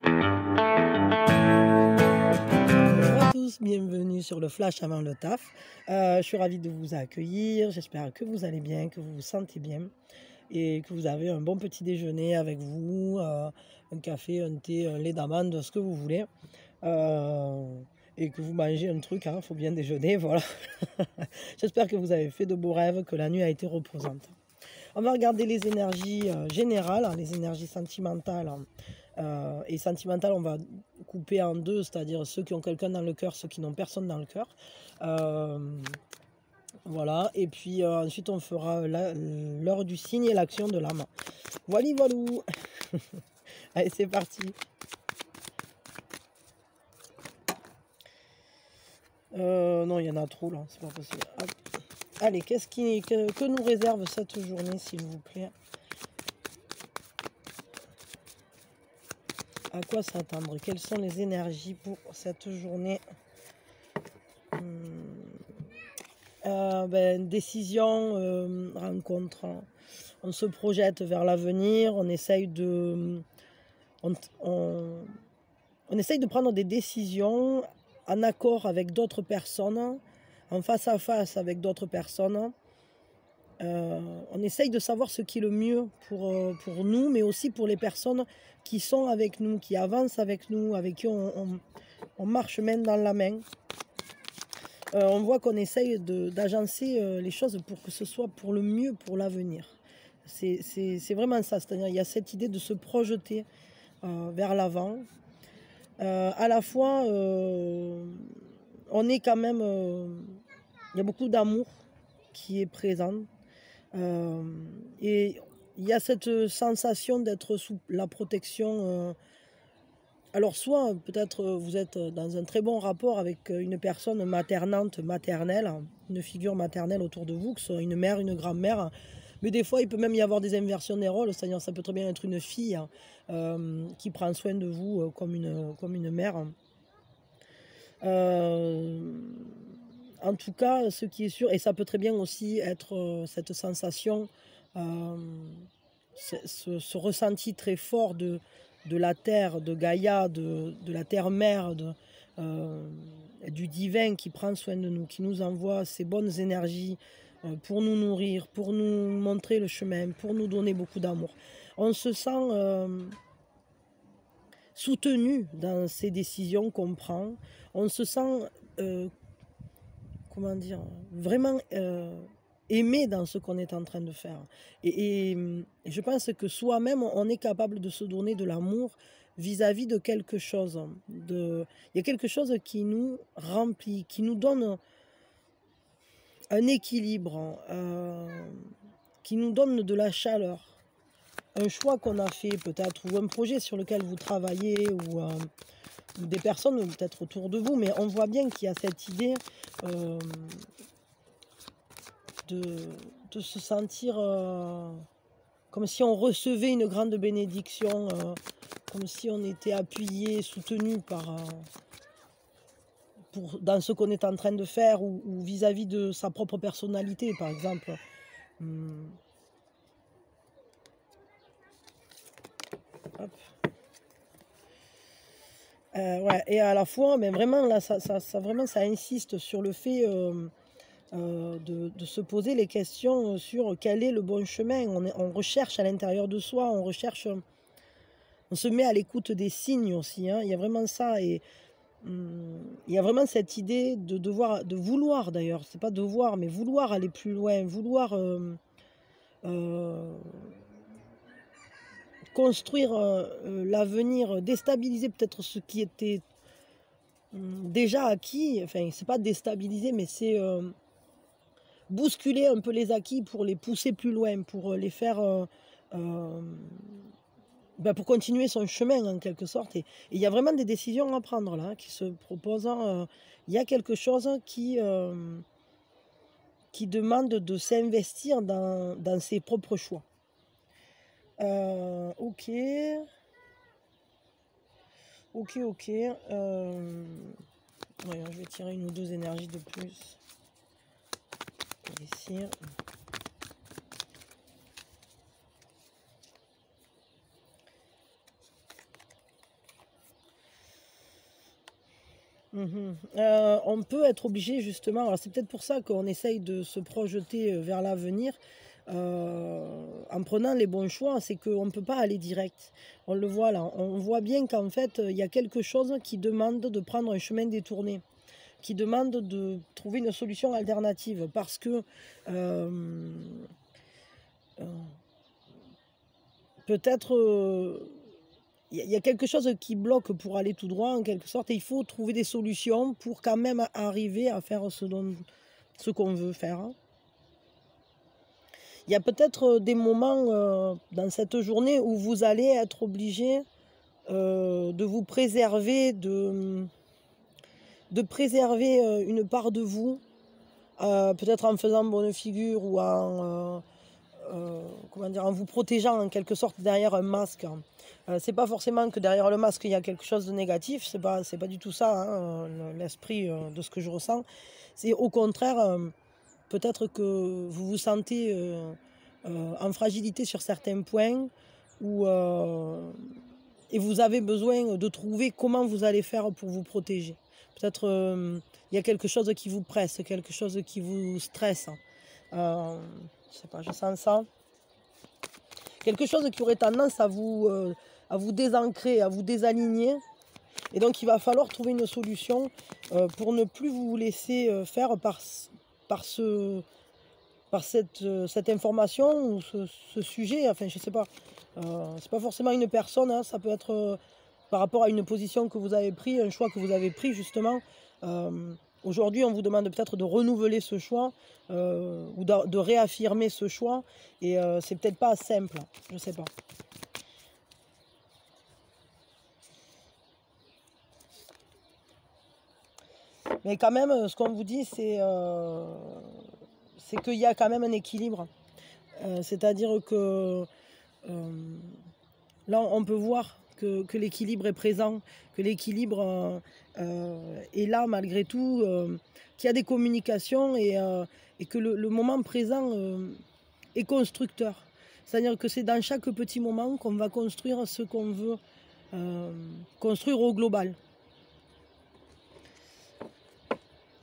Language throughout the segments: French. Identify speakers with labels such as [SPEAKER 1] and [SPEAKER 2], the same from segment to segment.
[SPEAKER 1] Bonjour à tous, bienvenue sur le flash avant le taf. Je suis ravie de vous accueillir, j'espère que vous allez bien, que vous vous sentez bien et que vous avez un bon petit déjeuner avec vous, un café, un thé, un lait d'amande, ce que vous voulez. Et que vous mangez un truc, hein, faut bien déjeuner, voilà. J'espère que vous avez fait de beaux rêves, que la nuit a été reposante. On va regarder les énergies générales, hein, les énergies sentimentales. Et sentimentales, on va couper en deux, c'est-à-dire ceux qui ont quelqu'un dans le cœur, ceux qui n'ont personne dans le cœur. Voilà, et puis ensuite on fera l'heure du signe et l'action de l'âme. Voilà, voilou. Allez, c'est parti. Non, il y en a trop là, c'est pas possible. Hop. Allez, que nous réserve cette journée, s'il vous plaît? À quoi s'attendre? Quelles sont les énergies pour cette journée? Décision, rencontre. On se projette vers l'avenir, on essaye de prendre des décisions en accord avec d'autres personnes, en face à face avec d'autres personnes. On essaye de savoir ce qui est le mieux pour nous, mais aussi pour les personnes qui sont avec nous, qui avancent avec nous, avec qui on marche main dans la main. On voit qu'on essaye d'agencer les choses pour que ce soit pour le mieux, pour l'avenir. C'est vraiment ça, c'est-à-dire il y a cette idée de se projeter vers l'avant. À la fois, on est quand même... il y a beaucoup d'amour qui est présent. Et il y a cette sensation d'être sous la protection. Alors soit peut-être vous êtes dans un très bon rapport avec une personne maternelle, une figure maternelle autour de vous, que ce soit une mère, une grand-mère. Mais des fois, il peut même y avoir des inversions des rôles, c'est-à-dire ça peut très bien être une fille qui prend soin de vous comme une mère. En tout cas, ce qui est sûr, et ça peut très bien aussi être cette sensation, ce ressenti très fort de la terre, de Gaïa, de la terre-mère, du divin qui prend soin de nous, qui nous envoie ces bonnes énergies pour nous nourrir, pour nous montrer le chemin, pour nous donner beaucoup d'amour. On se sent soutenu dans ces décisions qu'on prend. On se sent, comment dire, vraiment aimé dans ce qu'on est en train de faire. Et je pense que soi-même, on est capable de se donner de l'amour vis-à-vis de quelque chose. Il y a quelque chose qui nous remplit, qui nous donne un équilibre, qui nous donne de la chaleur. Un choix qu'on a fait peut-être, ou un projet sur lequel vous travaillez, ou des personnes peut-être autour de vous, mais on voit bien qu'il y a cette idée de se sentir comme si on recevait une grande bénédiction, comme si on était appuyé, soutenu dans ce qu'on est en train de faire, ou vis-à-vis de sa propre personnalité, par exemple. Hop. Ouais, et à la fois, mais vraiment, là, ça insiste sur le fait de se poser les questions sur quel est le bon chemin. On recherche à l'intérieur de soi, on se met à l'écoute des signes aussi, hein. Il y a vraiment ça, et il y a vraiment cette idée de vouloir, d'ailleurs, c'est pas devoir, mais vouloir aller plus loin, vouloir construire l'avenir, déstabiliser peut-être ce qui était déjà acquis. Enfin, c'est pas déstabiliser, mais c'est bousculer un peu les acquis pour les pousser plus loin, pour les faire pour continuer son chemin en quelque sorte. Et il y a vraiment des décisions à prendre là, qui se proposent. Il y a quelque chose qui demande de s'investir dans ses propres choix. Ok. Voyons, je vais tirer une ou deux énergies de plus. Ici. On peut être obligé justement, alors c'est peut-être pour ça qu'on essaye de se projeter, vers l'avenir, en prenant les bons choix, c'est qu'on ne peut pas aller direct. On le voit là, on voit bien qu'en fait, il y a quelque chose qui demande de prendre un chemin détourné, qui demande de trouver une solution alternative parce que, hem, heu, peut-être, il y a quelque chose qui bloque pour aller tout droit en quelque sorte et il faut trouver des solutions pour quand même arriver à faire ce qu'on veut faire, hein. Il y a peut-être, des moments, dans cette journée où vous allez être obligé, de vous préserver, de préserver, une part de vous, peut-être en faisant bonne figure ou comment dire? En vous protégeant en quelque sorte derrière un masque. C'est pas forcément que derrière le masque, il y a quelque chose de négatif, c'est pas du tout ça, hein, l'esprit, de ce que je ressens. C'est au contraire, peut-être que vous vous sentez, en fragilité sur certains points ou, et vous avez besoin de trouver comment vous allez faire pour vous protéger. Peut-être, il y a quelque chose qui vous presse, quelque chose qui vous stresse. Je sais pas, je sens ça. Quelque chose qui aurait tendance à vous désancrer, à vous désaligner. Et donc il va falloir trouver une solution, pour ne plus vous laisser, faire par ce par cette information ou ce sujet, enfin je sais pas. C'est pas forcément une personne, hein, ça peut être, par rapport à une position que vous avez pris, un choix que vous avez pris justement. Aujourd'hui, on vous demande peut-être de renouveler ce choix, ou de réaffirmer ce choix et c'est peut-être pas simple, je sais pas. Mais quand même, ce qu'on vous dit, c'est qu'il y a quand même un équilibre. C'est-à-dire que, hem, là, on peut voir que l'équilibre est présent, que l'équilibre, est là malgré tout, qu'il y a des communications et que le moment présent, est constructeur. C'est-à-dire que c'est dans chaque petit moment qu'on va construire ce qu'on veut, construire au global.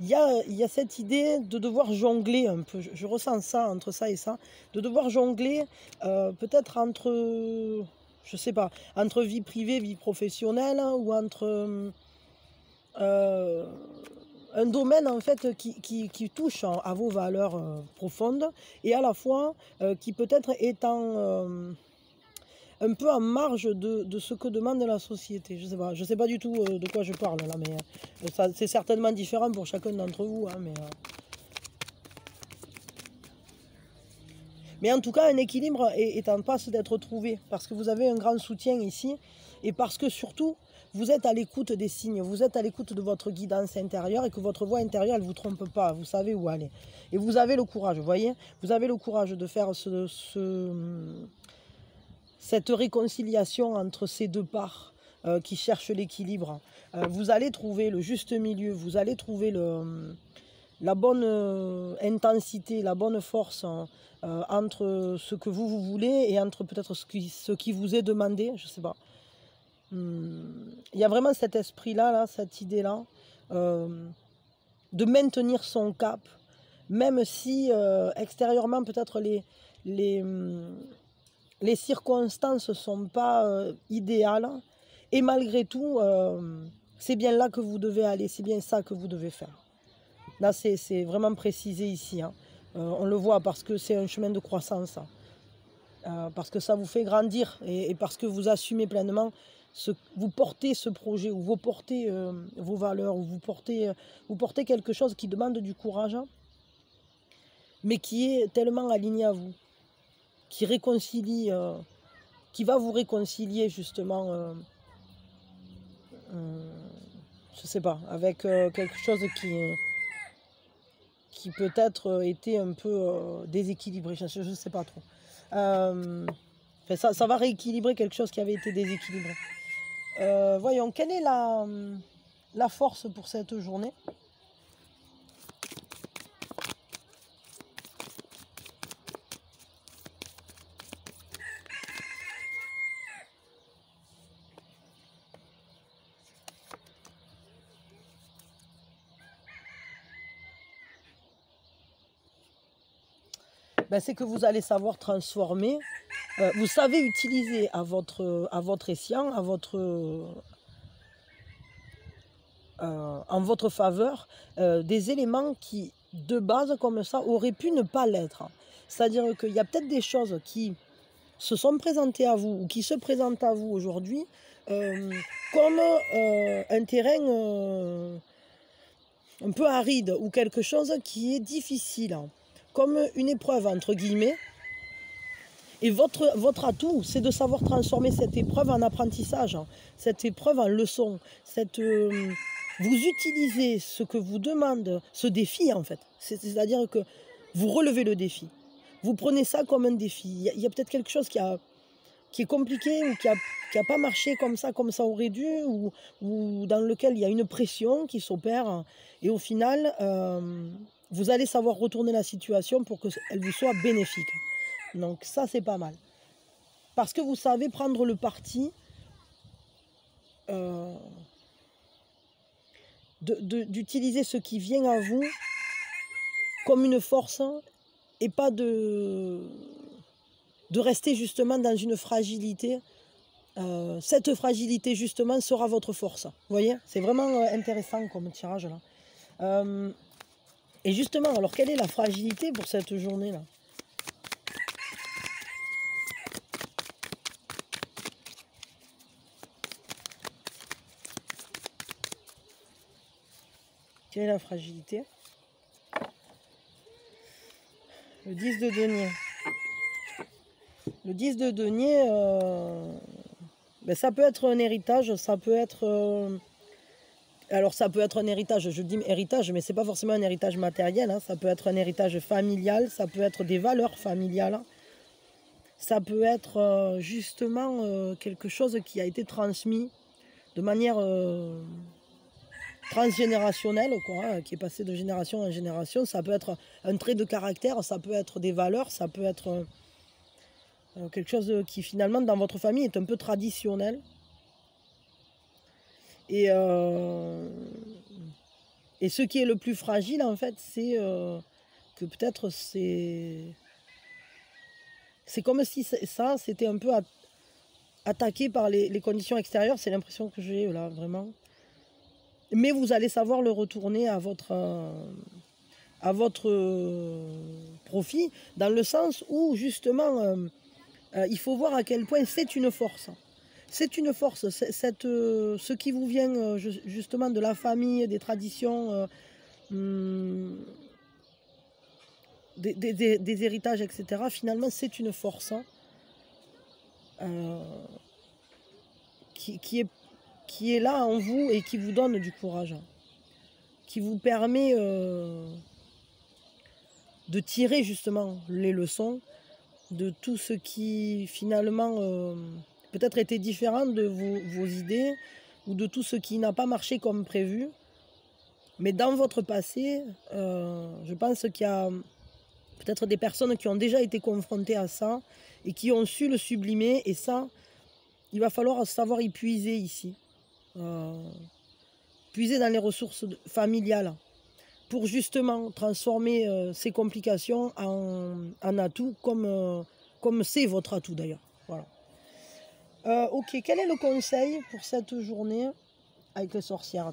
[SPEAKER 1] Il y a cette idée de devoir jongler un peu, je ressens ça, entre ça et ça, de devoir jongler, peut-être entre, je sais pas, entre vie privée, vie professionnelle hein, ou entre, heu, un domaine en fait qui touche à vos valeurs, profondes et à la fois, qui peut-être est un peu en marge de ce que demande la société. Je sais pas du tout, de quoi je parle là, mais, ça c'est certainement différent pour chacun d'entre vous, hein, mais en tout cas, un équilibre est en passe d'être trouvé parce que vous avez un grand soutien ici et parce que surtout, vous êtes à l'écoute des signes, vous êtes à l'écoute de votre guidance intérieure et que votre voix intérieure, elle vous trompe pas, vous savez où aller et vous avez le courage, vous voyez? Vous avez le courage de faire cette réconciliation entre ces 2 parts, qui cherchent l'équilibre. Vous allez trouver le juste milieu, vous allez trouver la bonne, intensité, la bonne force, entre ce que vous voulez et entre peut-être ce qui vous est demandé, je sais pas. Il y a vraiment cet esprit-là, là, cette idée-là, hem, de maintenir son cap, même si, extérieurement peut-être les, mmh les circonstances ne sont pas, idéales et malgré tout, c'est bien là que vous devez aller, c'est bien ça que vous devez faire. Là, c'est vraiment précisé ici, hein. On le voit parce que c'est un chemin de croissance, hein. Parce que ça vous fait grandir et parce que vous assumez pleinement vous portez ce projet ou vous portez, vos valeurs ou vous portez quelque chose qui demande du courage, hein, mais qui est tellement aligné à vous, qui réconcilie, qui va vous réconcilier justement, je sais pas, avec, quelque chose qui peut-être, était un peu, déséquilibré, je sais pas trop. Enfin ça va rééquilibrer quelque chose qui avait été déséquilibré. Voyons, quelle est la force pour cette journée? ben, c'est que vous allez savoir transformer, vous savez utiliser à votre escient, en votre faveur, des éléments qui, de base, comme ça, auraient pu ne pas l'être. C'est-à-dire qu'il y a peut-être des choses qui se sont présentées à vous ou qui se présentent à vous aujourd'hui comme un terrain un peu aride ou quelque chose qui est difficile, comme une épreuve, entre guillemets. Et votre atout, c'est de savoir transformer cette épreuve en apprentissage, cette épreuve en leçon. Vous utilisez ce que vous demande, ce défi en fait. C'est-à-dire que vous relevez le défi. Vous prenez ça comme un défi. Il y a peut-être quelque chose qui est compliqué ou qui a pas marché comme ça aurait dû, ou dans lequel il y a une pression qui s'opère. Et au final, vous allez savoir retourner la situation pour qu'elle vous soit bénéfique. Donc ça, c'est pas mal. Parce que vous savez prendre le parti d'utiliser ce qui vient à vous comme une force et pas de rester justement dans une fragilité. Cette fragilité justement sera votre force. Vous voyez, c'est vraiment intéressant comme tirage là. Et justement, alors quelle est la fragilité pour cette journée là? Quelle est la fragilité? Le 10 de denier. Le 10 de denier, ben ça peut être un héritage, ça peut être... alors ça peut être un héritage, je dis héritage, mais c'est pas forcément un héritage matériel, hein, ça peut être un héritage familial, ça peut être des valeurs familiales, ça peut être justement quelque chose qui a été transmis de manière transgénérationnelle, quoi, qui est passé de génération en génération. Ça peut être un trait de caractère, ça peut être des valeurs, ça peut être quelque chose qui finalement dans votre famille est un peu traditionnel. Et ce qui est le plus fragile en fait, c'est que peut-être c'est comme si ça c'était un peu attaqué par les conditions extérieures. C'est l'impression que j'ai là, vraiment. Mais vous allez savoir le retourner à votre profit, dans le sens où justement il faut voir à quel point c'est une force. C'est une force, ce qui vous vient justement de la famille, des traditions, des héritages, etc. Finalement, c'est une force qui est là en vous et qui vous donne du courage, qui vous permet de tirer justement les leçons de tout ce qui finalement peut-être était différent de vos idées, ou de tout ce qui n'a pas marché comme prévu. Mais dans votre passé, je pense qu'il y a peut-être des personnes qui ont déjà été confrontées à ça et qui ont su le sublimer. Et ça, il va falloir savoir y puiser ici. Puiser dans les ressources familiales pour justement transformer ces complications en atout, comme c'est votre atout d'ailleurs. Voilà. Ok, quel est le conseil pour cette journée avec les sorcières?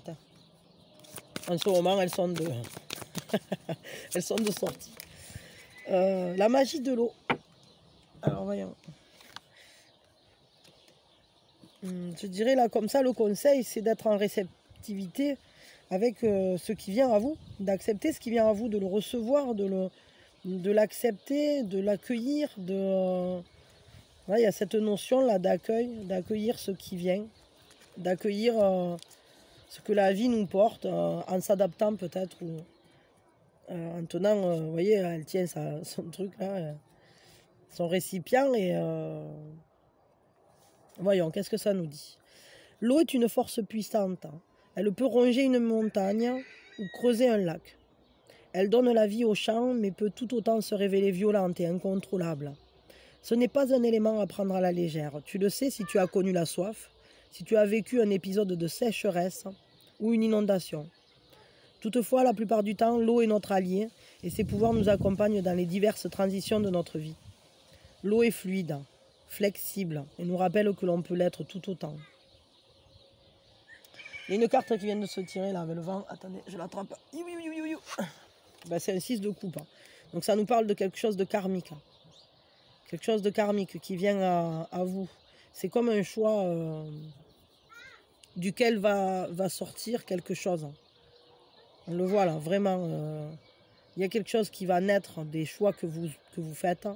[SPEAKER 1] En ce moment, elles sont elles sont de sortie. La magie de l'eau. Alors voyons. Je dirais là comme ça, le conseil, c'est d'être en réceptivité avec ce qui vient à vous, d'accepter ce qui vient à vous, de le recevoir, de l'accepter, de l'accueillir, il y a cette notion là d'accueillir ce qui vient, d'accueillir ce que la vie nous porte, en s'adaptant peut-être, ou en tenant, vous voyez, elle tient son truc là, son récipient, et voyons, qu'est-ce que ça nous dit? L'eau est une force puissante, elle peut ronger une montagne ou creuser un lac. Elle donne la vie aux champs, mais peut tout autant se révéler violente et incontrôlable. Ce n'est pas un élément à prendre à la légère. Tu le sais si tu as connu la soif, si tu as vécu un épisode de sécheresse ou une inondation. Toutefois, la plupart du temps, l'eau est notre allié et ses pouvoirs nous accompagnent dans les diverses transitions de notre vie. L'eau est fluide, flexible et nous rappelle que l'on peut l'être tout autant. Il y a une carte qui vient de se tirer là avec le vent. Attendez, je l'attrape. Ben, c'est un 6 de coupe. Donc ça nous parle de quelque chose de karmique. Quelque chose de karmique qui vient à vous. C'est comme un choix duquel va sortir quelque chose. On le voit là, vraiment. Il y a quelque chose qui va naître des choix que vous faites.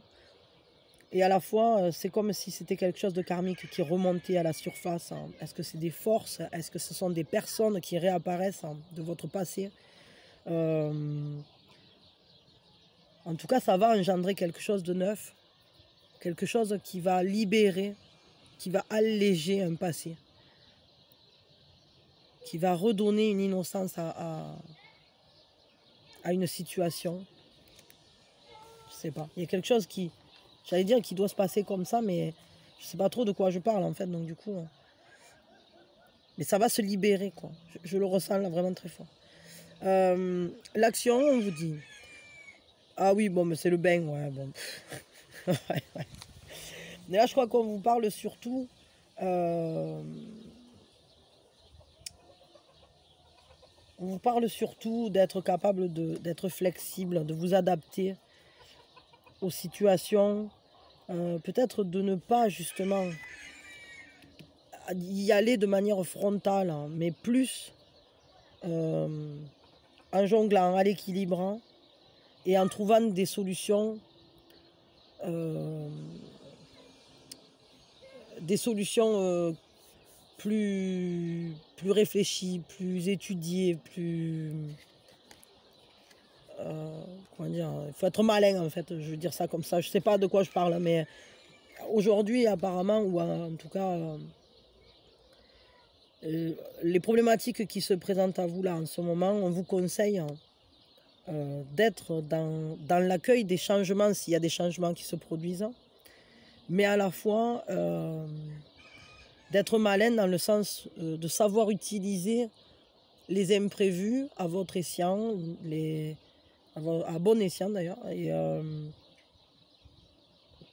[SPEAKER 1] Et à la fois, c'est comme si c'était quelque chose de karmique qui remontait à la surface. Est-ce que c'est des forces? Est-ce que ce sont des personnes qui réapparaissent de votre passé? En tout cas, ça va engendrer quelque chose de neuf. Quelque chose qui va libérer, qui va alléger un passé. Qui va redonner une innocence à une situation. Je sais pas. Il y a quelque chose qui... J'allais dire qu'il doit se passer comme ça, mais je sais pas trop de quoi je parle en fait, donc du coup... Mais ça va se libérer, quoi. Je le ressens là vraiment très fort. L'action, on vous dit... Ah oui, bon, mais c'est le bain, ouais, bon. Ouais, ouais. Mais là, je crois qu'on vous parle surtout... On vous parle surtout d'être capable d'être flexible, de vous adapter aux situations, peut-être de ne pas justement y aller de manière frontale, hein, mais plus en jonglant, à l'équilibre et en trouvant des solutions plus réfléchies, plus étudiées, plus... comment dire, il faut être malin en fait, je veux dire ça comme ça, je sais pas de quoi je parle, mais aujourd'hui apparemment, ou en tout cas les problématiques qui se présentent à vous là en ce moment, on vous conseille d'être dans l'accueil des changements s'il y a des changements qui se produisent, mais à la fois d'être malin dans le sens de savoir utiliser les imprévus à votre escient, à bon escient d'ailleurs, et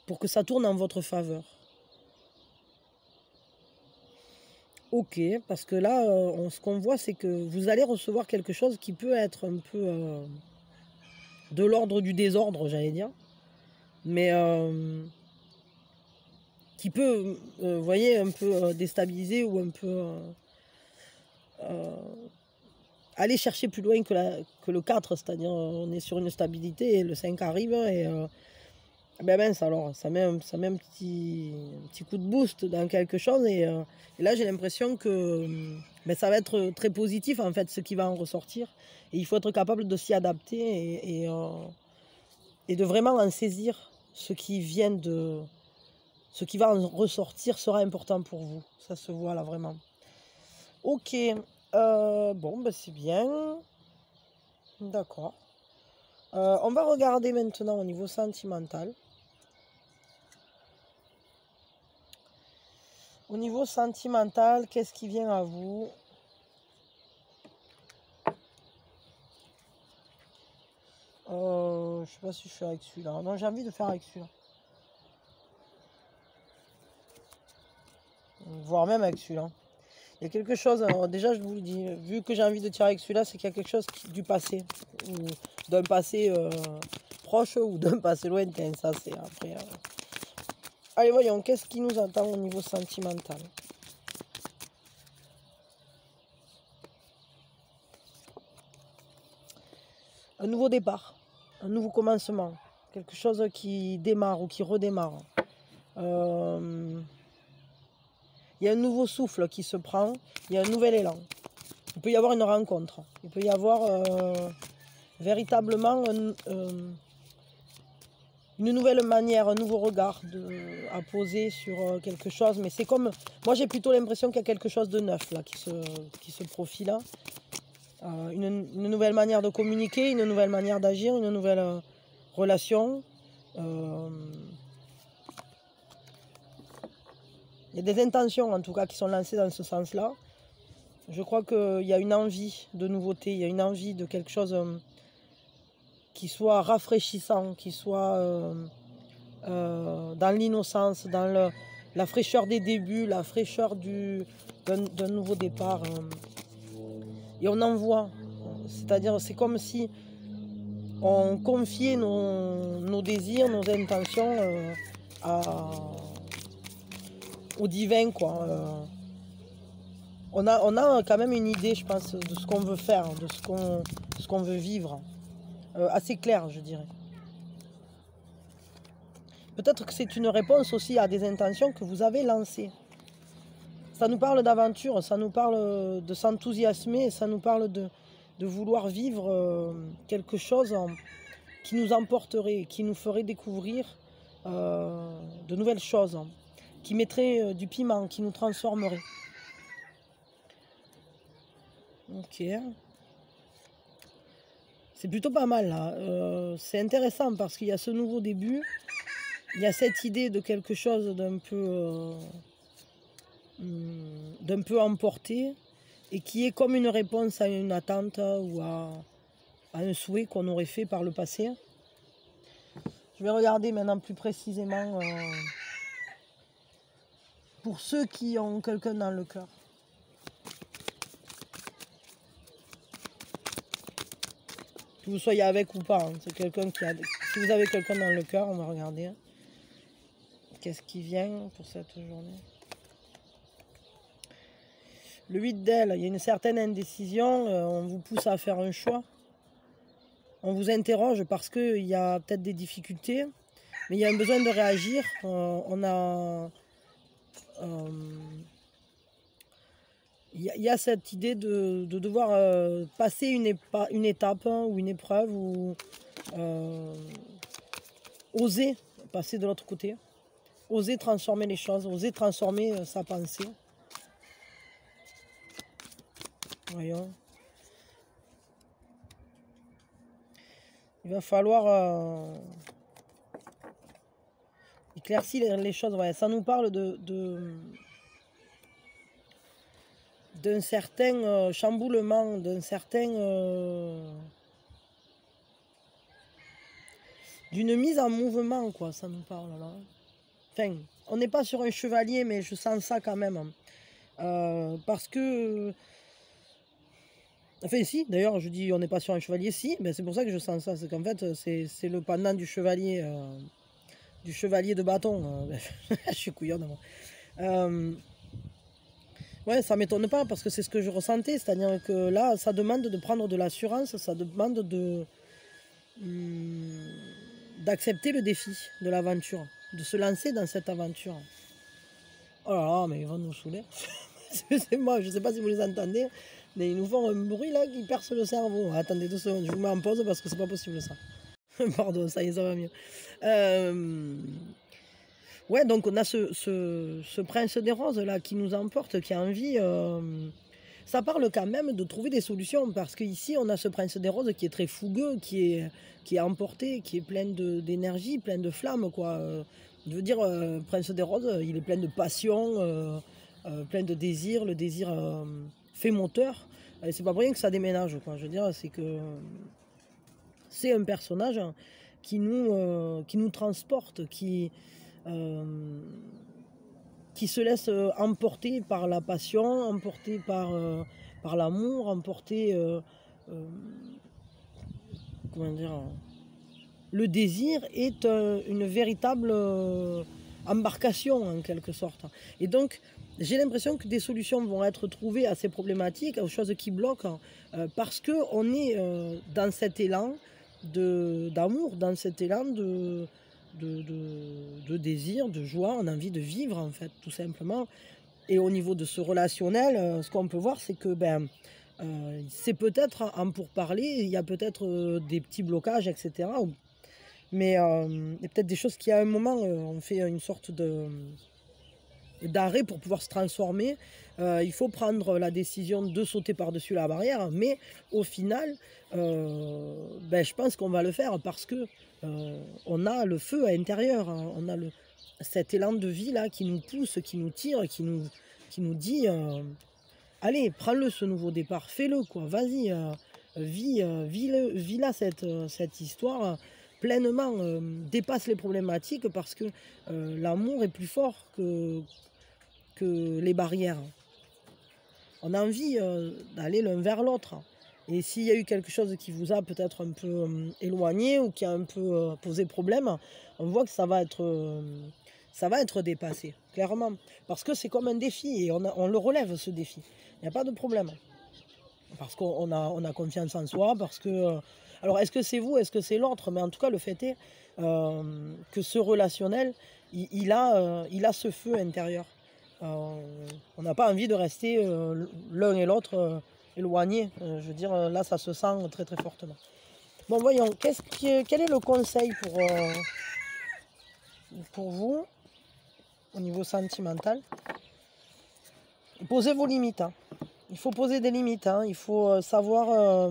[SPEAKER 1] pour que ça tourne en votre faveur. Ok, parce que là, ce qu'on voit, c'est que vous allez recevoir quelque chose qui peut être un peu de l'ordre du désordre, j'allais dire, mais qui peut, vous voyez, un peu déstabiliser ou un peu aller chercher plus loin que le 4, c'est-à-dire on est sur une stabilité et le 5 arrive et ben mince, alors ça met un petit coup de boost dans quelque chose et là j'ai l'impression que ben, ça va être très positif en fait ce qui va en ressortir et il faut être capable de s'y adapter et de vraiment en saisir ce qui va en ressortir sera important pour vous, ça se voit là vraiment. Ok, bon ben c'est bien, d'accord. On va regarder maintenant au niveau sentimental. Au niveau sentimental, qu'est-ce qui vient à vous? Je sais pas si je fais avec celui-là. Non, j'ai envie de faire avec celui-là. Voire même avec celui-là. Il y a quelque chose, alors déjà je vous le dis, vu que j'ai envie de tirer avec celui-là, c'est qu'il y a quelque chose du passé. Ou d'un passé proche ou d'un passé lointain. Ça c'est après... Allez, voyons, qu'est-ce qui nous attend au niveau sentimental? Un nouveau départ, un nouveau commencement, quelque chose qui démarre ou qui redémarre. Il y a un nouveau souffle qui se prend, il y a un nouvel élan. Il peut y avoir une rencontre, il peut y avoir véritablement une nouvelle manière, un nouveau regard à poser sur quelque chose. Mais c'est comme... Moi, j'ai plutôt l'impression qu'il y a quelque chose de neuf là, qui se profile. Une nouvelle manière de communiquer, une nouvelle manière d'agir, une nouvelle relation. Il y a des intentions, en tout cas, qui sont lancées dans ce sens-là. Je crois qu'il y a une envie de nouveauté, il y a une envie de quelque chose qui soit rafraîchissant, qui soit dans l'innocence, dans la fraîcheur des débuts, la fraîcheur d'un nouveau départ. Et on en voit. C'est-à-dire, c'est comme si on confiait nos désirs, nos intentions au divin, quoi. On a quand même une idée, je pense, de ce qu'on veut faire, de ce qu'on veut vivre. Assez clair, je dirais. Peut-être que c'est une réponse aussi à des intentions que vous avez lancées. Ça nous parle d'aventure, ça nous parle de s'enthousiasmer, ça nous parle de vouloir vivre quelque chose qui nous emporterait, qui nous ferait découvrir de nouvelles choses, qui mettrait du piment, qui nous transformerait. Ok. C'est plutôt pas mal là. C'est intéressant parce qu'il y a ce nouveau début, il y a cette idée de quelque chose d'un peu emporté et qui est comme une réponse à une attente ou à un souhait qu'on aurait fait par le passé. Je vais regarder maintenant plus précisément pour ceux qui ont quelqu'un dans le cœur. Que vous soyez avec ou pas, hein. C'est quelqu'un qui a. Si vous avez quelqu'un dans le cœur, on va regarder. Qu'est-ce qui vient pour cette journée? Le 8 d'aile, il y a une certaine indécision, on vous pousse à faire un choix. On vous interroge parce qu'il y a peut-être des difficultés, mais il y a un besoin de réagir. Il y a cette idée de devoir passer une étape ou une épreuve ou oser passer de l'autre côté, oser transformer les choses, oser transformer sa pensée. Voyons. Il va falloir éclaircir les choses. Ouais, ça nous parle d'un certain chamboulement, d'un certain d'une mise en mouvement, quoi. Ça nous parle là. Enfin, on n'est pas sur un chevalier, mais je sens ça quand même, parce que enfin si, d'ailleurs je dis on n'est pas sur un chevalier, si, mais c'est pour ça que je sens ça, c'est qu'en fait c'est le pendant du chevalier de bâton. Je suis couillonne moi. Ouais, ça m'étonne pas parce que c'est ce que je ressentais, c'est-à-dire que là ça demande de prendre de l'assurance, ça demande d'accepter le défi de l'aventure, de se lancer dans cette aventure. Oh là là, mais ils vont nous saouler. C'est moi, je sais pas si vous les entendez, mais ils nous font un bruit là qui perce le cerveau. Attendez 2 secondes, je vous mets en pause parce que c'est pas possible ça. Pardon, ça y est, ça va mieux. Ouais, donc on a ce prince des roses là qui nous emporte, qui a envie. Ça parle quand même de trouver des solutions parce qu'ici on a ce prince des roses qui est très fougueux, qui est emporté, qui est plein d'énergie, plein de flammes, quoi. Je veux dire, prince des roses, il est plein de passion, plein de désir. Le désir fait moteur. Et c'est pas pour rien que ça déménage, quoi. Je veux dire, c'est que c'est un personnage qui nous transporte, qui se laisse emporter par la passion, emporter par l'amour, emporter comment dire, le désir est une véritable embarcation en quelque sorte. Et donc j'ai l'impression que des solutions vont être trouvées à ces problématiques, aux choses qui bloquent, parce qu'on est dans cet élan d'amour, dans cet élan de désir, de joie, on a envie de vivre en fait, tout simplement. Et au niveau de ce relationnel, ce qu'on peut voir, c'est que c'est peut-être en pourparler, il y a peut-être des petits blocages, etc. Mais il y a peut-être des choses qui à un moment ont fait une sorte d'arrêt pour pouvoir se transformer. Il faut prendre la décision de sauter par-dessus la barrière, mais au final, je pense qu'on va le faire parce que on a le feu à l'intérieur, hein. On a cet élan de vie là qui nous pousse, qui nous tire, qui nous dit allez, prends-le ce nouveau départ, fais-le quoi, vas-y, vis là cette histoire pleinement, dépasse les problématiques parce que l'amour est plus fort que les barrières. On a envie d'aller l'un vers l'autre. Et s'il y a eu quelque chose qui vous a peut-être un peu éloigné ou qui a un peu posé problème, on voit que ça va être dépassé, clairement. Parce que c'est comme un défi et on le relève ce défi. Il n'y a pas de problème. Parce qu'on a confiance en soi, parce que... alors est-ce que c'est vous, est-ce que c'est l'autre? Mais en tout cas, le fait est que ce relationnel, il a ce feu intérieur. On n'a pas envie de rester l'un et l'autre éloignés. Je veux dire, là, ça se sent très très fortement. Bon, voyons, quel est le conseil pour vous au niveau sentimental? Posez vos limites. Hein. Il faut poser des limites. Hein. Il faut savoir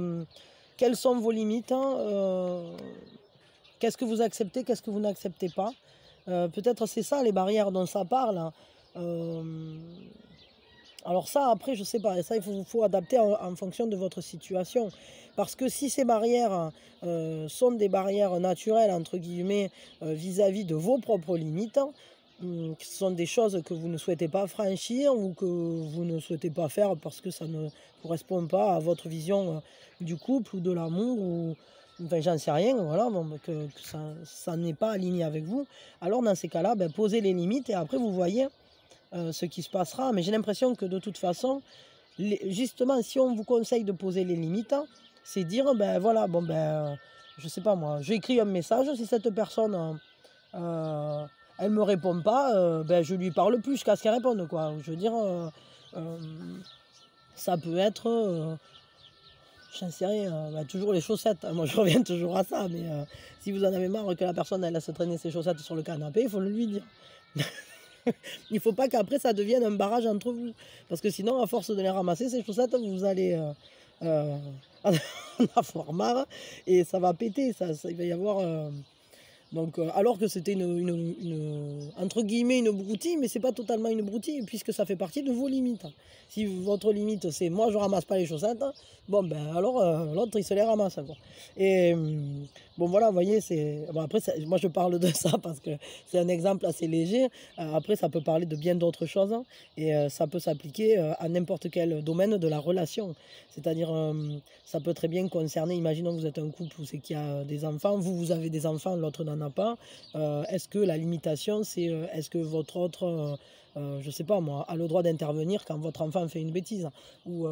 [SPEAKER 1] quelles sont vos limites. Hein. Qu'est-ce que vous acceptez, qu'est-ce que vous n'acceptez pas. Peut-être c'est ça les barrières dont ça parle. Hein. Alors ça, après, je sais pas, ça il faut adapter en fonction de votre situation. Parce que si ces barrières sont des barrières naturelles, entre guillemets, vis-à-vis de vos propres limites, ce sont des choses que vous ne souhaitez pas franchir ou que vous ne souhaitez pas faire parce que ça ne correspond pas à votre vision du couple ou de l'amour, ou enfin j'en sais rien, voilà, bon, que ça n'est pas aligné avec vous, alors dans ces cas-là, ben, posez les limites et après vous voyez ce qui se passera. Mais j'ai l'impression que de toute façon, justement, si on vous conseille de poser les limites, c'est dire, ben voilà, bon ben, je sais pas moi, j'écris un message, si cette personne, elle me répond pas, ben je lui parle plus jusqu'à ce qu'elle réponde, quoi. Je veux dire, ça peut être, j'en sais rien, ben, toujours les chaussettes. Moi, je reviens toujours à ça, mais si vous en avez marre que la personne, elle laisse traîner ses chaussettes sur le canapé, il faut le lui dire. Il ne faut pas qu'après ça devienne un barrage entre vous. Parce que sinon, à force de les ramasser, ces chaussettes, vous allez en avoir marre et ça va péter. Il va y avoir. Donc, alors que c'était entre guillemets une broutille, mais c'est pas totalement une broutille puisque ça fait partie de vos limites. Si votre limite c'est moi je ramasse pas les chaussettes, bon ben alors l'autre il se les ramasse. Quoi. Et bon voilà, vous voyez, bon, après moi je parle de ça parce que c'est un exemple assez léger. Après ça peut parler de bien d'autres choses et ça peut s'appliquer à n'importe quel domaine de la relation. C'est-à-dire ça peut très bien concerner, imaginons que vous êtes un couple où c'est qu'il y a des enfants, vous avez des enfants, l'autre n'en a pas. Est-ce que la limitation, c'est est-ce que votre autre, je sais pas moi, a le droit d'intervenir quand votre enfant fait une bêtise? Ou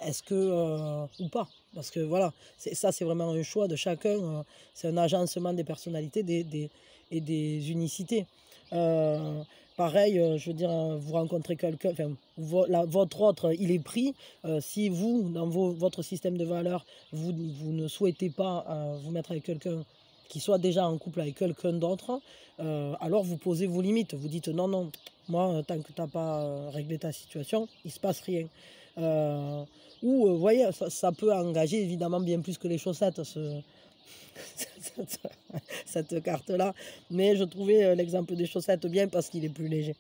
[SPEAKER 1] est-ce que, ou pas? Parce que voilà, ça c'est vraiment un choix de chacun, c'est un agencement des personnalités et des unicités. Pareil, je veux dire, vous rencontrez quelqu'un, enfin, votre autre, il est pris. Si vous, dans votre système de valeurs, vous ne souhaitez pas vous mettre avec quelqu'un qui soit déjà en couple avec quelqu'un d'autre, alors vous posez vos limites. Vous dites non, non, moi, tant que tu n'as pas réglé ta situation, il ne se passe rien. Ou, vous voyez, ça peut engager évidemment bien plus que les chaussettes, cette carte-là. Mais je trouvais l'exemple des chaussettes bien parce qu'il est plus léger.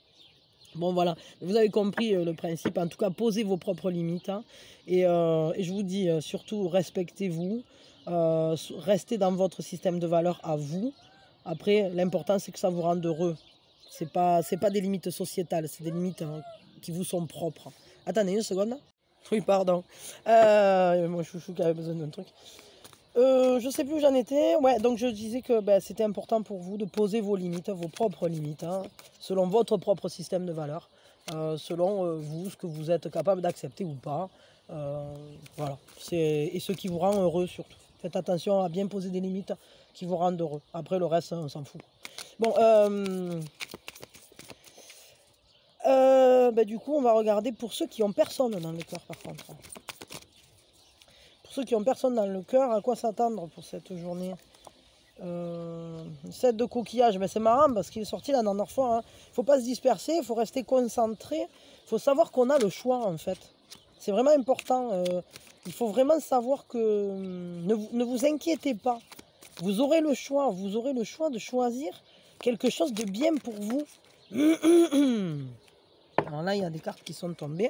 [SPEAKER 1] Bon voilà, vous avez compris le principe. En tout cas, posez vos propres limites. Hein, et je vous dis, surtout, respectez-vous. Restez dans votre système de valeurs à vous. Après, l'important, c'est que ça vous rende heureux. C'est pas des limites sociétales, c'est des limites qui vous sont propres. Attendez une seconde. Oui, pardon. Moi, chouchou qui avait besoin d'un truc. Je sais plus où j'en étais. Ouais, donc je disais que c'était important pour vous de poser vos limites, vos propres limites, hein, selon votre propre système de valeurs, selon vous, ce que vous êtes capable d'accepter ou pas. Voilà. Et ce qui vous rend heureux surtout. Faites attention à bien poser des limites qui vous rendent heureux. Après, le reste, on s'en fout. Bon, du coup, on va regarder pour ceux qui ont personne dans le cœur, par contre. Pour ceux qui ont personne dans le cœur, à quoi s'attendre pour cette journée? 7 de coquillage, mais c'est marrant parce qu'il est sorti la dernière fois. Hein. Il ne faut pas se disperser, il faut rester concentré. Il faut savoir qu'on a le choix en fait. C'est vraiment important. Il faut vraiment savoir que ne vous inquiétez pas. Vous aurez le choix de choisir quelque chose de bien pour vous. Alors là, il y a des cartes qui sont tombées.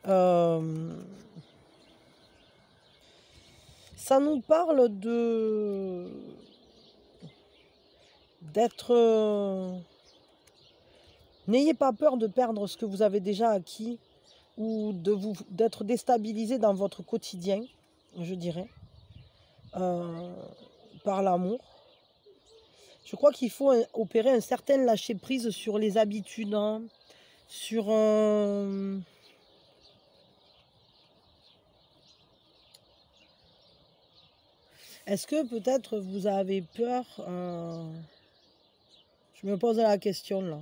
[SPEAKER 1] Euh, Ça nous parle d'être... N'ayez pas peur de perdre ce que vous avez déjà acquis ou d'être déstabilisé dans votre quotidien, je dirais, euh, par l'amour. Je crois qu'il faut opérer un certain lâcher-prise sur les habitudes, hein, sur... Est-ce que peut-être vous avez peur, je me pose la question là,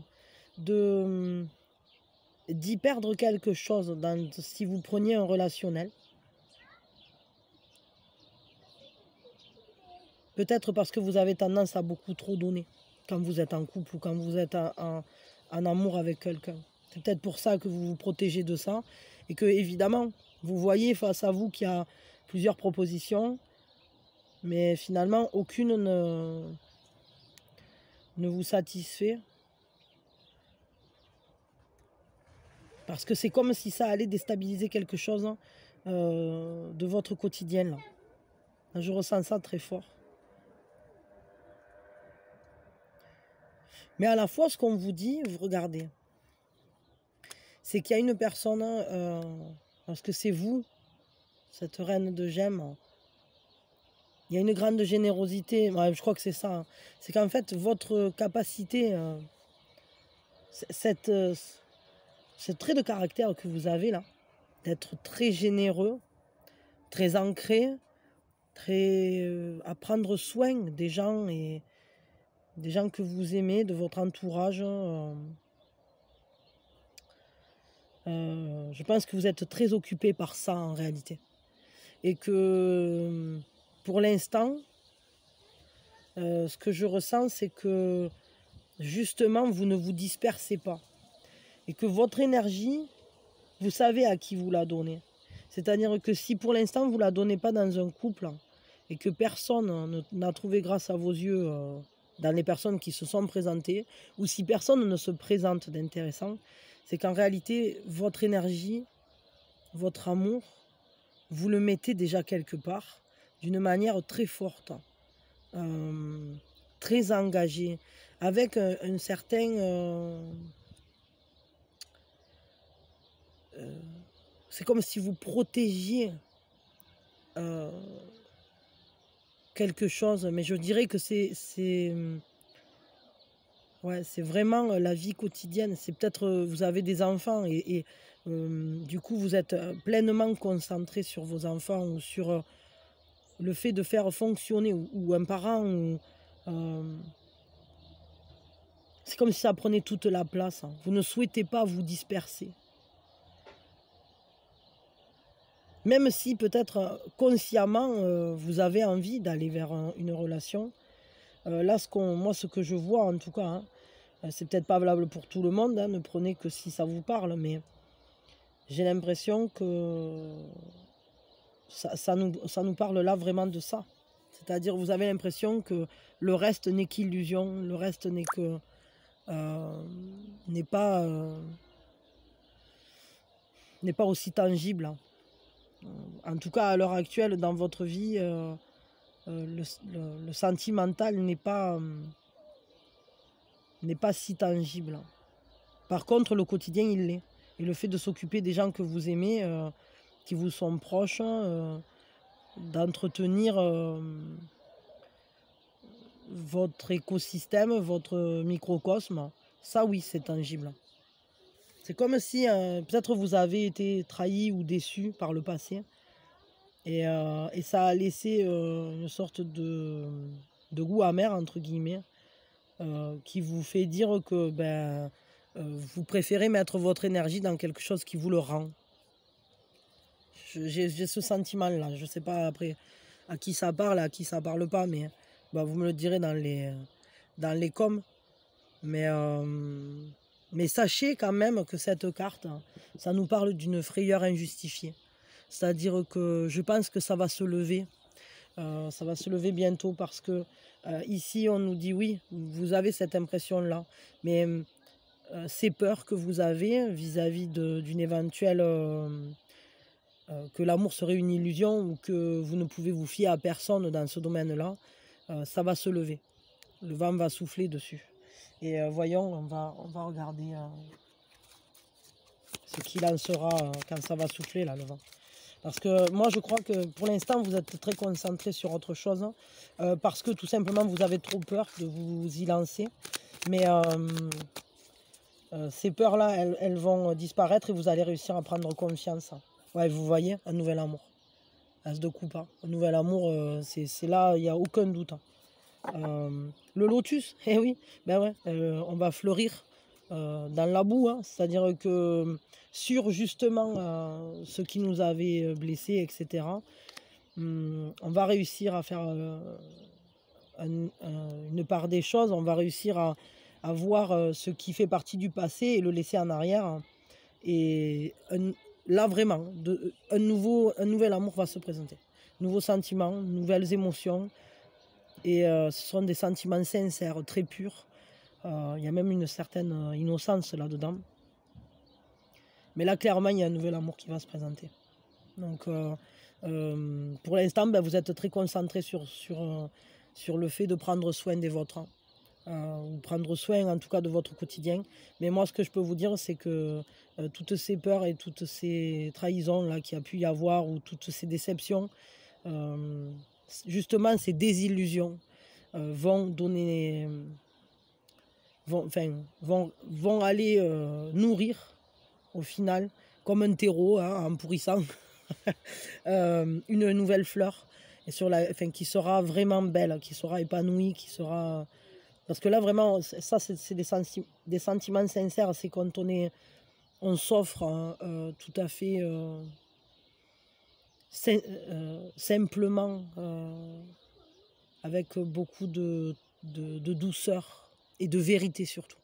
[SPEAKER 1] d'y perdre quelque chose si vous preniez un relationnel? Peut-être parce que vous avez tendance à beaucoup trop donner quand vous êtes en couple ou quand vous êtes en amour avec quelqu'un. C'est peut-être pour ça que vous vous protégez de ça et que, évidemment, vous voyez face à vous qu'il y a plusieurs propositions, mais finalement, aucune ne vous satisfait. Parce que c'est comme si ça allait déstabiliser quelque chose de votre quotidien. Là. Je ressens ça très fort. Mais à la fois, ce qu'on vous dit, vous regardez, c'est qu'il y a une personne, parce que c'est vous, cette reine de gemmes, il y a une grande générosité, ouais, je crois que c'est ça, hein. C'est qu'en fait, votre capacité, ce trait de caractère que vous avez là, d'être très généreux, très ancré, très à prendre soin des gens et des gens que vous aimez, de votre entourage. Je pense que vous êtes très occupé par ça en réalité. Et que pour l'instant, ce que je ressens, c'est que justement, vous ne vous dispersez pas. Et que votre énergie, vous savez à qui vous la donnez. C'est-à-dire que si pour l'instant, vous ne la donnez pas dans un couple, et que personne n'a trouvé grâce à vos yeux dans les personnes qui se sont présentées, ou si personne ne se présente d'intéressant, c'est qu'en réalité, votre énergie, votre amour, vous le mettez déjà quelque part, d'une manière très forte, très engagée, avec un certain... c'est comme si vous protégiez quelque chose, mais je dirais que ouais, c'est vraiment la vie quotidienne. C'est peut-être, vous avez des enfants et du coup, vous êtes pleinement concentré sur vos enfants ou sur le fait de faire fonctionner, ou un parent, c'est comme si ça prenait toute la place, hein. Vous ne souhaitez pas vous disperser. Même si peut-être consciemment, vous avez envie d'aller vers une relation. Là, moi, ce que je vois en tout cas, hein, c'est peut-être pas valable pour tout le monde, hein, ne prenez que si ça vous parle, mais j'ai l'impression que ça nous parle là vraiment de ça. C'est-à-dire, vous avez l'impression que le reste n'est qu'illusion, le reste n'est que n'est pas aussi tangible, hein. En tout cas, à l'heure actuelle, dans votre vie, le sentimental n'est pas si tangible. Par contre, le quotidien, il l'est. Et le fait de s'occuper des gens que vous aimez, qui vous sont proches, d'entretenir votre écosystème, votre microcosme, ça oui, c'est tangible. C'est comme si peut-être vous avez été trahi ou déçu par le passé. Et ça a laissé une sorte de goût amer, entre guillemets, qui vous fait dire que vous préférez mettre votre énergie dans quelque chose qui vous le rend. J'ai ce sentiment-là. Je ne sais pas après à qui ça parle, à qui ça parle pas, mais vous me le direz dans les coms. Mais sachez quand même que cette carte, ça nous parle d'une frayeur injustifiée. C'est-à-dire que je pense que ça va se lever. Ça va se lever bientôt parce que ici, on nous dit oui, vous avez cette impression-là. Mais ces peurs que vous avez vis-à-vis d'une éventuelle... que l'amour serait une illusion ou que vous ne pouvez vous fier à personne dans ce domaine-là, ça va se lever. Le vent va souffler dessus. Et voyons, on va regarder ce qu'il en sera quand ça va souffler, là, le vent. Parce que moi, je crois que pour l'instant, vous êtes très concentré sur autre chose. Parce que tout simplement, vous avez trop peur de vous y lancer. Mais ces peurs-là, elles vont disparaître et vous allez réussir à prendre confiance. Ouais, vous voyez, un nouvel amour. As de coupe. Un nouvel amour, c'est là, il n'y a aucun doute. Le lotus, eh oui, ben ouais, on va fleurir dans la boue. C'est-à-dire que sur justement ce qui nous avait blessés, etc., on va réussir à faire une part des choses. On va réussir à voir ce qui fait partie du passé et le laisser en arrière. Et là, vraiment, un nouvel amour va se présenter. Nouveaux sentiments, nouvelles émotions. Et ce sont des sentiments sincères, très purs. Il y a même une certaine innocence là-dedans. Mais là, clairement, il y a un nouvel amour qui va se présenter. Donc, pour l'instant, ben, vous êtes très concentré sur le fait de prendre soin des vôtres. Ou prendre soin, en tout cas, de votre quotidien. Mais moi, ce que je peux vous dire, c'est que toutes ces peurs et toutes ces trahisons là qu'il y a pu y avoir, ou toutes ces déceptions, justement, ces désillusions vont donner, vont aller nourrir au final, comme un terreau en pourrissant, une nouvelle fleur et qui sera vraiment belle, qui sera épanouie, qui sera... Parce que là, vraiment, ça, c'est des sentiments sincères. C'est quand on s'offre tout à fait simplement, avec beaucoup de douceur et de vérité surtout.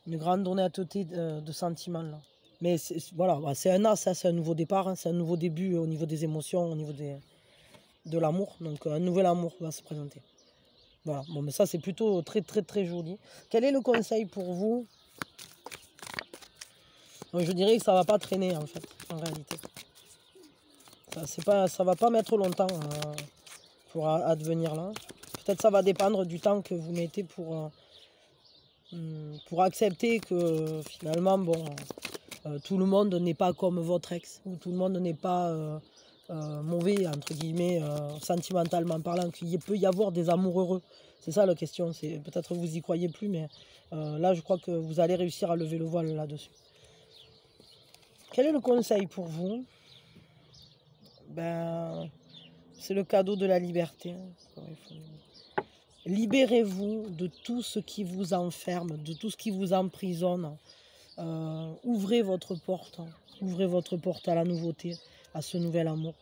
[SPEAKER 1] Une grande honnêteté de sentiments là. Mais voilà, c'est un as, c'est un nouveau départ, c'est un nouveau début au niveau des émotions, au niveau de l'amour. Donc un nouvel amour va se présenter. Voilà, bon, mais ça c'est plutôt très très très joli. Quel est le conseil pour vous? Donc, je dirais que ça va pas traîner en fait, en réalité. Ça va pas mettre longtemps pour advenir là. Peut-être ça va dépendre du temps que vous mettez pour accepter que finalement, bon, tout le monde n'est pas comme votre ex, ou tout le monde n'est pas mauvais, entre guillemets, sentimentalement parlant, qu'il peut y avoir des amours heureux. C'est ça la question, c'est peut-être que vous y croyez plus, mais là je crois que vous allez réussir à lever le voile là-dessus. Quel est le conseil pour vous? Ben, c'est le cadeau de la liberté. Libérez-vous de tout ce qui vous enferme, de tout ce qui vous emprisonne. Ouvrez votre porte à la nouveauté, à ce nouvel amour.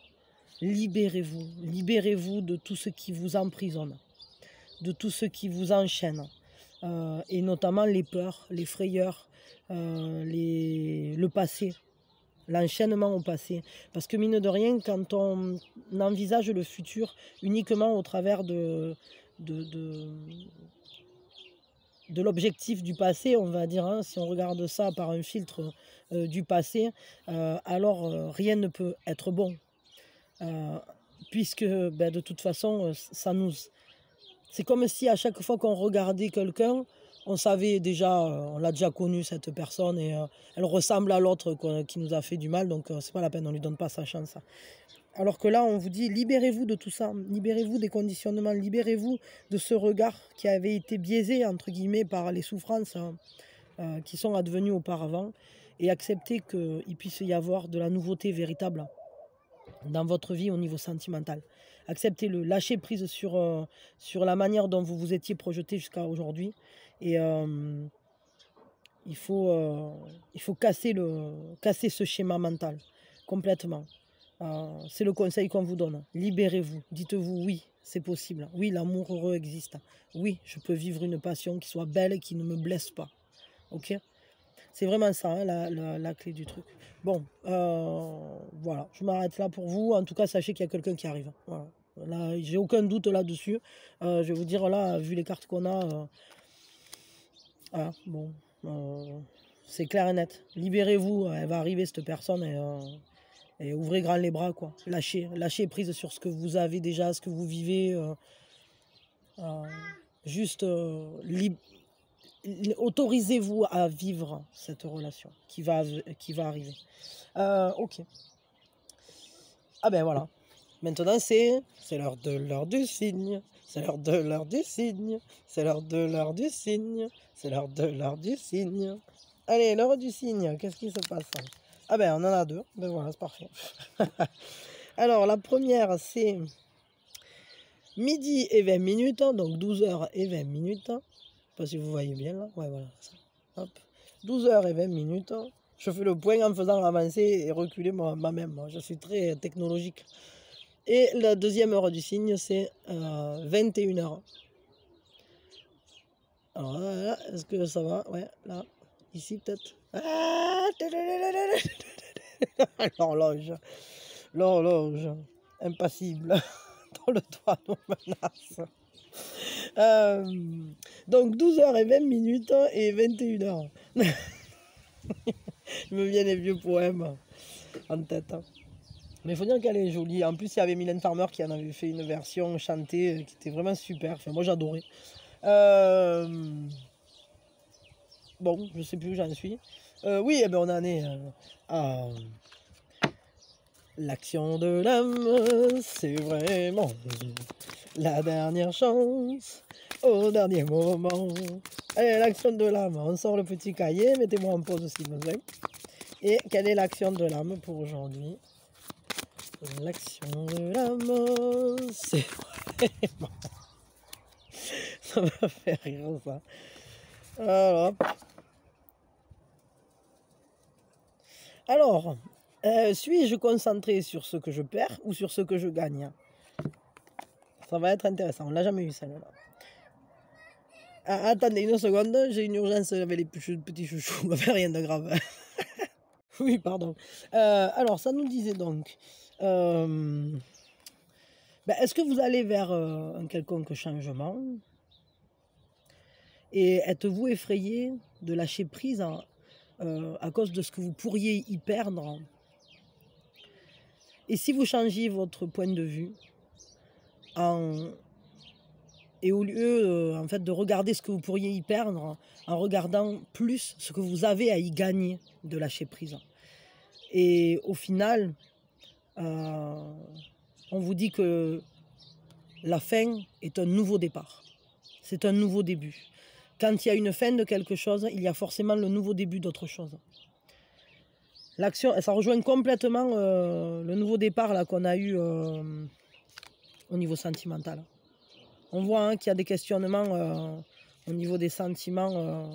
[SPEAKER 1] Libérez-vous de tout ce qui vous emprisonne, de tout ce qui vous enchaîne, et notamment les peurs, les frayeurs, le passé, l'enchaînement au passé. Parce que mine de rien, quand on envisage le futur uniquement au travers de l'objectif du passé, on va dire, si on regarde ça par un filtre du passé, alors rien ne peut être bon. Puisque ben, de toute façon, c'est comme si à chaque fois qu'on regardait quelqu'un, on savait déjà, on l'a déjà connu cette personne et elle ressemble à l'autre qui nous a fait du mal, donc c'est pas la peine, on lui donne pas sa chance. Alors que là, on vous dit, libérez-vous de tout ça, libérez-vous des conditionnements, libérez-vous de ce regard qui avait été biaisé, entre guillemets, par les souffrances qui sont advenues auparavant, et acceptez qu'il puisse y avoir de la nouveauté véritable dans votre vie au niveau sentimental. Acceptez-le, lâchez prise sur la manière dont vous vous étiez projeté jusqu'à aujourd'hui, et il faut casser ce schéma mental complètement. C'est le conseil qu'on vous donne. Libérez-vous. Dites-vous oui, c'est possible. Oui, l'amour heureux existe. Oui, je peux vivre une passion qui soit belle et qui ne me blesse pas. Ok? C'est vraiment ça, la clé du truc. Bon, voilà, je m'arrête là pour vous. En tout cas, sachez qu'il y a quelqu'un qui arrive. Voilà. Là, j'ai aucun doute là-dessus. Je vais vous dire, là, vu les cartes qu'on a, voilà, bon, C'est clair et net. Libérez-vous, elle va arriver cette personne et ouvrez grand les bras, quoi. Lâchez prise sur ce que vous avez déjà, ce que vous vivez. Juste autorisez-vous à vivre cette relation qui va arriver. Ok. Ah ben voilà. Maintenant c'est l'heure du signe. C'est l'heure du signe. C'est l'heure du signe. C'est l'heure du signe. Allez, l'heure du signe. Qu'est-ce qui se passe? Ah ben on en a deux. Ben voilà, c'est parfait. Alors la première c'est midi et 20 minutes, donc 12h et 20 minutes. Je sais pas si vous voyez bien là. Ouais, voilà. Hop. 12h et 20 minutes. Je fais le point en faisant avancer et reculer moi-même. Je suis très technologique. Et la deuxième heure du signe, c'est 21h. Alors là, est-ce que ça va? Ouais, là. Ici peut-être. Ah, l'horloge. L'horloge. Impassible. Dans le doigt nous menace. Donc 12h et 20 minutes et 21h. Il me viennent les vieux poèmes en tête. Mais il faut dire qu'elle est jolie. En plus, il y avait Mylène Farmer qui en avait fait une version chantée qui était vraiment super. Enfin, moi, j'adorais. Bon, je sais plus où j'en suis. Oui, eh ben, on en est à l'action de l'âme. C'est vraiment la dernière chance. Au dernier moment. Allez, l'action de l'âme. On sort le petit cahier. Mettez-moi en pause si besoin. Et quelle est l'action de l'âme pour aujourd'hui? L'action de l'âme, c'est vraiment... Ça m'a fait rire, ça. Alors, suis-je concentré sur ce que je perds ou sur ce que je gagne? Ça va être intéressant. On l'a jamais eu, celle-là. Ah, attendez une seconde, j'ai une urgence avec les petits chouchous. Rien de grave. Oui, pardon. Alors, ça nous disait donc... est-ce que vous allez vers un quelconque changement? Et êtes-vous effrayé de lâcher prise à cause de ce que vous pourriez y perdre? Et si vous changiez votre point de vue et au lieu en fait, de regarder ce que vous pourriez y perdre, en regardant plus ce que vous avez à y gagner de lâcher prise. Et au final, on vous dit que la fin est un nouveau départ. C'est un nouveau début. Quand il y a une fin de quelque chose, il y a forcément le nouveau début d'autre chose. L'action, ça rejoint complètement le nouveau départ là, qu'on a eu au niveau sentimental. On voit qu'il y a des questionnements au niveau des sentiments,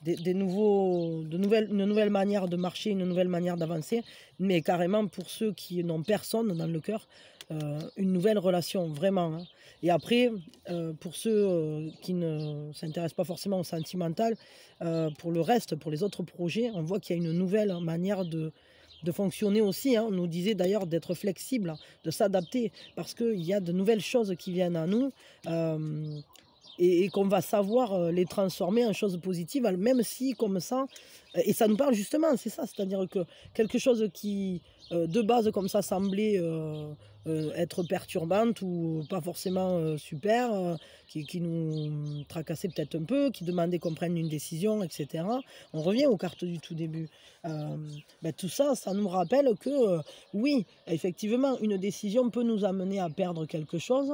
[SPEAKER 1] une nouvelle manière de marcher, une nouvelle manière d'avancer, mais carrément pour ceux qui n'ont personne dans le cœur, une nouvelle relation, vraiment. Hein. Et après, pour ceux qui ne s'intéressent pas forcément au sentimental, pour le reste, pour les autres projets, on voit qu'il y a une nouvelle manière de fonctionner aussi. Hein. On nous disait d'ailleurs d'être flexible, de s'adapter, parce qu'il y a de nouvelles choses qui viennent à nous. Et qu'on va savoir les transformer en choses positives, même si comme ça, et ça nous parle justement, c'est ça, c'est-à-dire que quelque chose qui de base comme ça semblait être perturbante ou pas forcément super, qui nous tracassait peut-être un peu, qui demandait qu'on prenne une décision, etc. On revient aux cartes du tout début. Tout ça, ça nous rappelle que oui, effectivement, une décision peut nous amener à perdre quelque chose.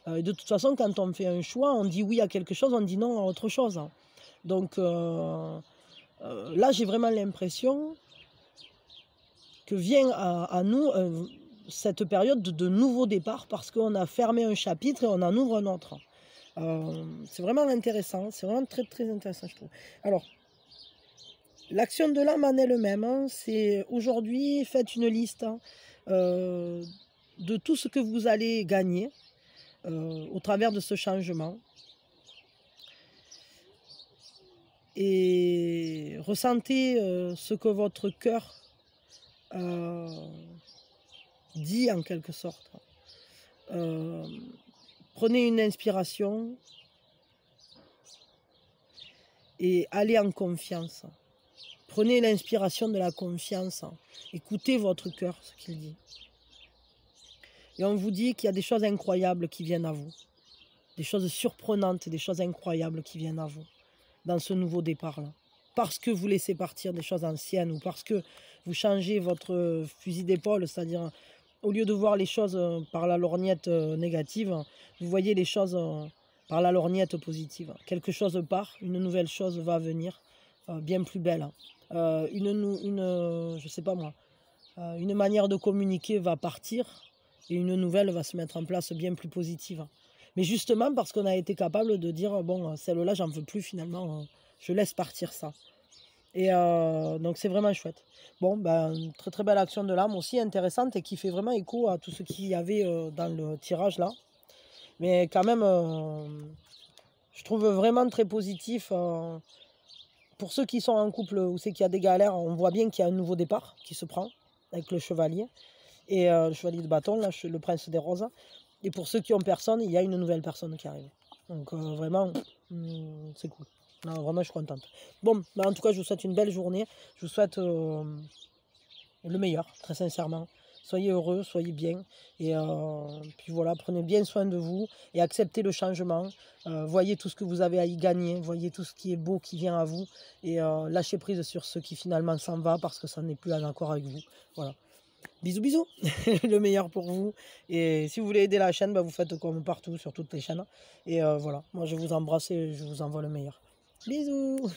[SPEAKER 1] De toute façon, quand on fait un choix, on dit oui à quelque chose, on dit non à autre chose. Donc là, j'ai vraiment l'impression que vient à nous cette période de nouveau départ parce qu'on a fermé un chapitre et on en ouvre un autre. C'est vraiment intéressant, c'est vraiment très très intéressant, je trouve. Alors, l'action de l'âme en elle-même, hein, c'est aujourd'hui, faites une liste de tout ce que vous allez gagner au travers de ce changement. Et ressentez ce que votre cœur dit en quelque sorte. Prenez une inspiration et allez en confiance. Prenez l'inspiration de la confiance. Écoutez votre cœur, ce qu'il dit. Et on vous dit qu'il y a des choses incroyables qui viennent à vous. Des choses surprenantes, des choses incroyables qui viennent à vous dans ce nouveau départ-là. Parce que vous laissez partir des choses anciennes ou parce que vous changez votre fusil d'épaule, c'est-à-dire au lieu de voir les choses par la lorgnette négative, vous voyez les choses par la lorgnette positive. Quelque chose part, une nouvelle chose va venir, bien plus belle. Je sais pas moi, une manière de communiquer va partir et une nouvelle va se mettre en place bien plus positive. Mais justement parce qu'on a été capable de dire, bon, celle-là, j'en veux plus finalement, je laisse partir ça. Et donc c'est vraiment chouette. Bon, ben, très très belle action de l'âme aussi, intéressante et qui fait vraiment écho à tout ce qu'il y avait dans le tirage là. Mais quand même, je trouve vraiment très positif. Pour ceux qui sont en couple où c'est qu'il y a des galères, on voit bien qu'il y a un nouveau départ qui se prend avec le chevalier. Et le chevalier de bâton, là, le prince des roses. Et pour ceux qui ont personne, il y a une nouvelle personne qui arrive. Donc vraiment, c'est cool. Non, vraiment, je suis contente. Bon, bah, en tout cas, je vous souhaite une belle journée. Je vous souhaite le meilleur, très sincèrement. Soyez heureux, soyez bien. Et puis voilà, prenez bien soin de vous et acceptez le changement. Voyez tout ce que vous avez à y gagner. Voyez tout ce qui est beau qui vient à vous. Et lâchez prise sur ce qui finalement s'en va parce que ça n'est plus en accord avec vous. Voilà. Bisous bisous, le meilleur pour vous. Et si vous voulez aider la chaîne, bah, vous faites comme partout sur toutes les chaînes. Et voilà, moi je vous embrasse et je vous envoie le meilleur. Bisous.